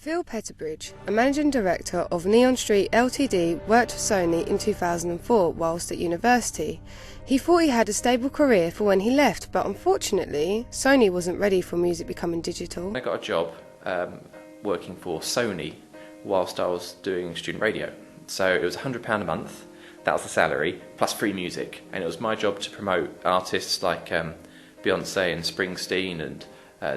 Phil Petterbridge, a managing director of Neon Street Ltd, worked for Sony in 2004 whilst at university. He thought he had a stable career for when he left, but unfortunately, Sony wasn't ready for music becoming digital. I got a job working for Sony whilst I was doing student radio. So it was £100 a month, that was the salary, plus free music. And it was my job to promote artists like Beyonce and Springsteen and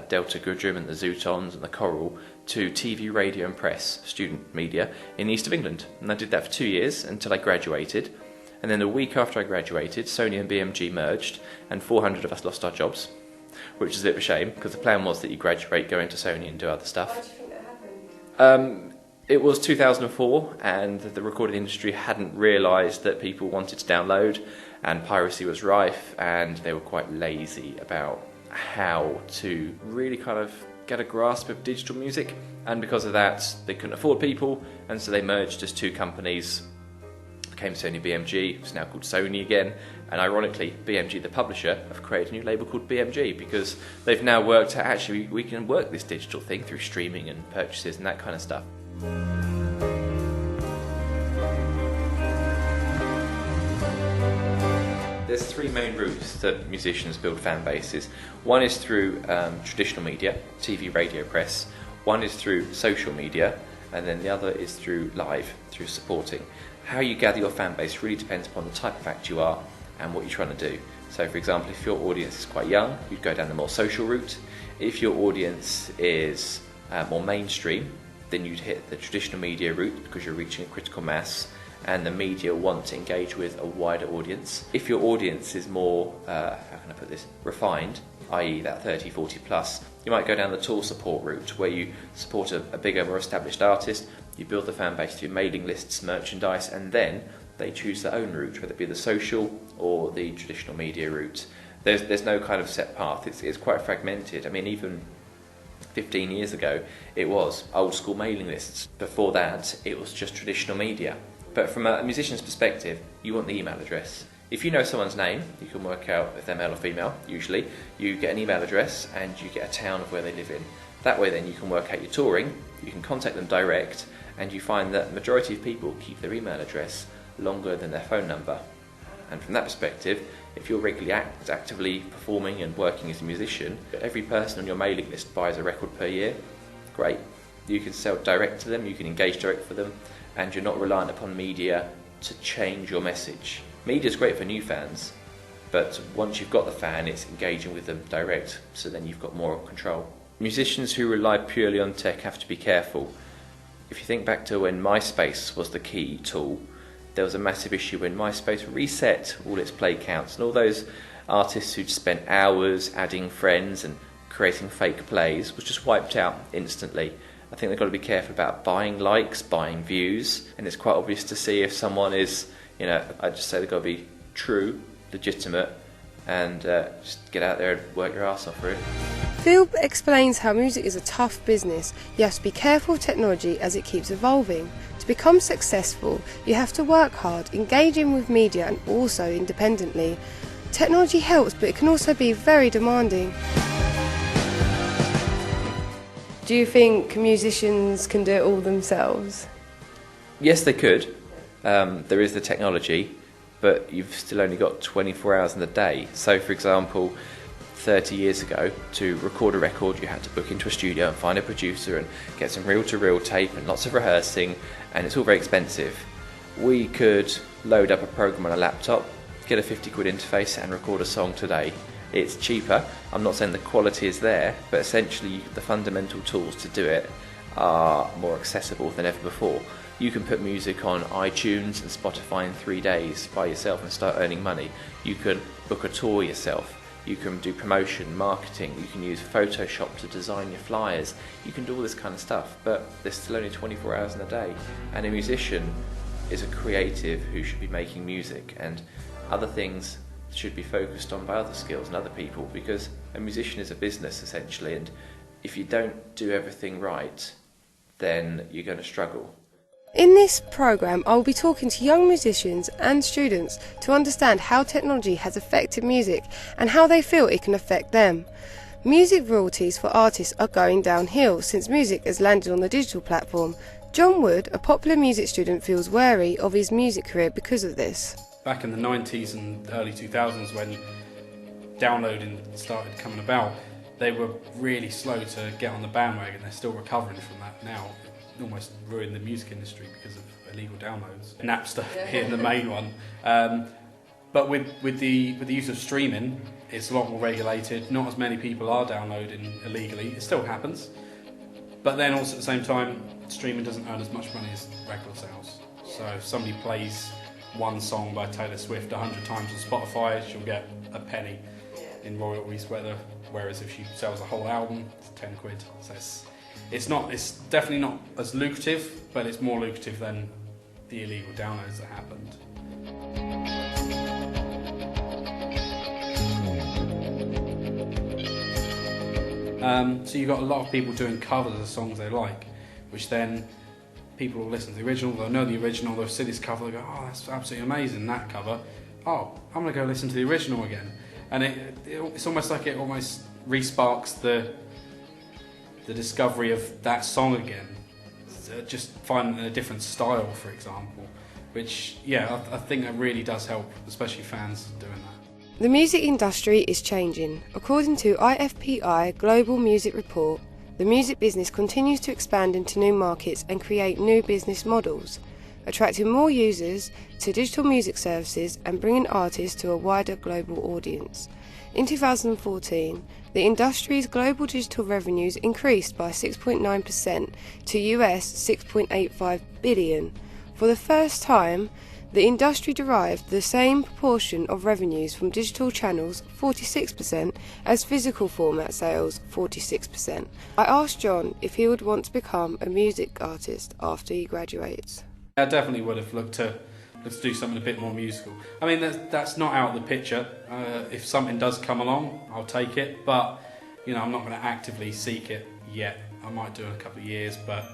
Delta Goodrem and the Zootons and the Coral to TV, radio and press, student media, in the east of England. And I did that for 2 years until I graduated. And then a week after I graduated, Sony and BMG merged and 400 of us lost our jobs, which is a bit of a shame because the plan was that you graduate, go into Sony and do other stuff. Why do you think that happened? It was 2004 and the recording industry hadn't realised that people wanted to download and piracy was rife, and they were quite lazy about how to really kind of get a grasp of digital music, and because of that they couldn't afford people, and so they merged as two companies, became Sony BMG. It's now called Sony again, and ironically BMG the publisher have created a new label called BMG because they've now worked out actually we can work this digital thing through streaming and purchases and that kind of stuff. There's three main routes that musicians build fan bases. One is through traditional media, TV, radio, press. One is through social media, and then the other is through live, through supporting. How you gather your fan base really depends upon the type of act you are and what you're trying to do. So for example, if your audience is quite young, you'd go down the more social route. If your audience is more mainstream, then you'd hit the traditional media route because you're reaching a critical mass and the media want to engage with a wider audience. If your audience is more, how can I put this, refined, i.e. that 30, 40 plus, you might go down the tour support route where you support a bigger, more established artist, you build the fan base through mailing lists, merchandise, and then they choose their own route, whether it be the social or the traditional media route. There's no kind of set path, it's quite fragmented. I mean, even 15 years ago, it was old school mailing lists. Before that, it was just traditional media. But from a musician's perspective, you want the email address. If you know someone's name, you can work out if they're male or female, usually. You get an email address and you get a town of where they live in. That way then you can work out your touring, you can contact them direct, and you find that the majority of people keep their email address longer than their phone number. And from that perspective, if you're regularly actively performing and working as a musician, every person on your mailing list buys a record per year, great. You can sell direct to them, you can engage direct for them, and you're not reliant upon media to change your message. Media's great for new fans, but once you've got the fan, it's engaging with them direct, so then you've got more control. Musicians who rely purely on tech have to be careful. If you think back to when MySpace was the key tool, there was a massive issue when MySpace reset all its play counts, and all those artists who'd spent hours adding friends and creating fake plays was just wiped out instantly. I think they've got to be careful about buying likes, buying views, and it's quite obvious to see if someone is, I just say they've got to be true, legitimate, and just get out there and work your arse off for it. Phil explains how music is a tough business. You have to be careful of technology as it keeps evolving. To become successful, you have to work hard, engaging with media and also independently. Technology helps, but it can also be very demanding. Do you think musicians can do it all themselves? Yes, they could. There is the technology, but you've still only got 24 hours in the day. So, for example, 30 years ago, to record a record, you had to book into a studio and find a producer and get some reel-to-reel tape and lots of rehearsing, and it's all very expensive. We could load up a program on a laptop, get a 50 quid interface and record a song today. It's cheaper. I'm not saying the quality is there, but essentially the fundamental tools to do it are more accessible than ever before. You can put music on iTunes and Spotify in 3 days by yourself and start earning money. You can book a tour yourself. You can do promotion, marketing. You can use Photoshop to design your flyers. You can do all this kind of stuff, but there's still only 24 hours in a day. And a musician is a creative who should be making music, and other things should be focused on by other skills and other people, because a musician is a business essentially, and if you don't do everything right, then you're going to struggle. In this programme, I will be talking to young musicians and students to understand how technology has affected music and how they feel it can affect them. Music royalties for artists are going downhill since music has landed on the digital platform. John Wood, a popular music student, feels wary of his music career because of this. Back in the 90s and early 2000s, when downloading started coming about, they were really slow to get on the bandwagon. They're still recovering from that now. It almost ruined the music industry because of illegal downloads. Napster being the main one. But with the use of streaming, it's a lot more regulated. Not as many people are downloading illegally. It still happens. But then also at the same time, streaming doesn't earn as much money as record sales. So if somebody plays one song by Taylor Swift 100 times on Spotify, she'll get a penny in royalties, whereas if she sells a whole album, it's 10 quid. So it's definitely not as lucrative, but it's more lucrative than the illegal downloads that happened. So you've got a lot of people doing covers of songs they like, which then people will listen to the original, they'll know the original, they'll see this cover, they'll go, oh, that's absolutely amazing, that cover. Oh, I'm going to go listen to the original again. And it's almost like it almost re-sparks the discovery of that song again. Just finding a different style, for example, which, yeah, I think that really does help, especially fans doing that. The music industry is changing. According to IFPI Global Music Report, the music business continues to expand into new markets and create new business models, attracting more users to digital music services and bringing artists to a wider global audience. In 2014, the industry's global digital revenues increased by 6.9% to US $6.85 billion. For the first time, the industry derived the same proportion of revenues from digital channels, 46%, as physical format sales, 46%. I asked John if he would want to become a music artist after he graduates. I definitely would have looked to do something a bit more musical. I mean, that's not out of the picture. If something does come along, I'll take it, but you know, I'm not going to actively seek it yet. I might do it in a couple of years, but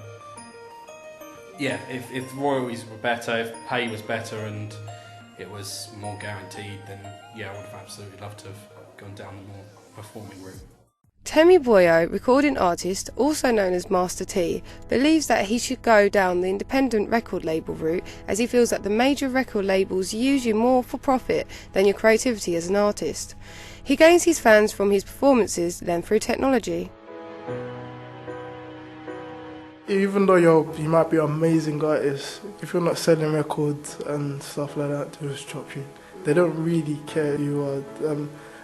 yeah, if royalties were better, if pay was better and it was more guaranteed, then yeah, I would have absolutely loved to have gone down the more performing route. Temi Boyo, recording artist, also known as Master T, believes that he should go down the independent record label route, as he feels that the major record labels use you more for profit than your creativity as an artist. He gains his fans from his performances than through technology. Even though you might be an amazing artist, if you're not selling records and stuff like that to just drop you, they don't really care who you are.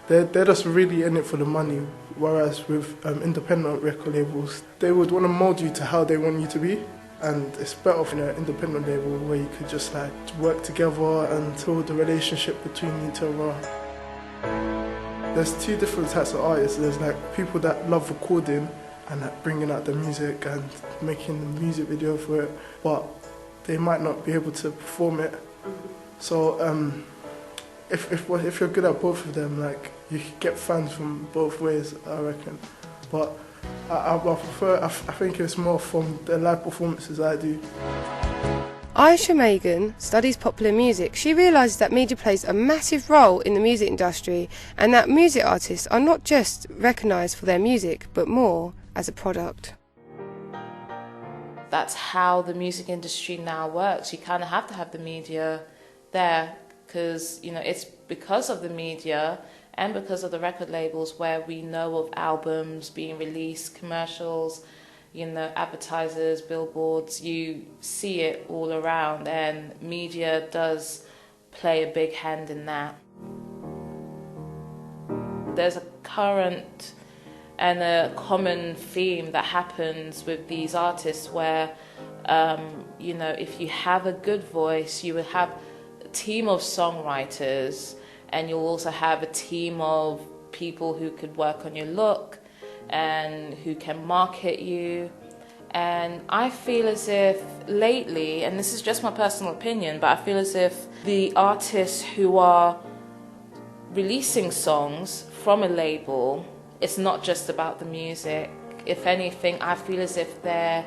They're just really in it for the money. Whereas with independent record labels, they would want to mold you to how they want you to be. And it's better in an independent label where you could just like work together and build a relationship between each other. There's two different types of artists. There's like people that love recording and like bringing out the music and making the music video for it, but they might not be able to perform it. So if you're good at both of them, like you can get fans from both ways, I reckon. But I think it's more from the live performances I do. Aisha Megan studies popular music. She realises that media plays a massive role in the music industry and that music artists are not just recognised for their music, but more as a product. That's how the music industry now works. You kind of have to have the media there because, you know, it's because of the media and because of the record labels where we know of albums being released, commercials, you know, advertisers, billboards. You see it all around, and media does play a big hand in that. There's a current and a common theme that happens with these artists where, you know, if you have a good voice, you will have a team of songwriters, and you'll also have a team of people who could work on your look and who can market you. And I feel as if lately, and this is just my personal opinion, but I feel as if the artists who are releasing songs from a label, it's not just about the music. If anything, I feel as if they're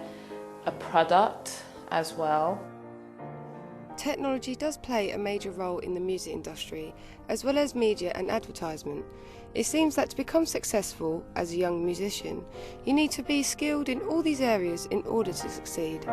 a product as well. technology does play a major role in the music industry, as well as media and advertisement. It seems that to become successful as a young musician, you need to be skilled in all these areas in order to succeed.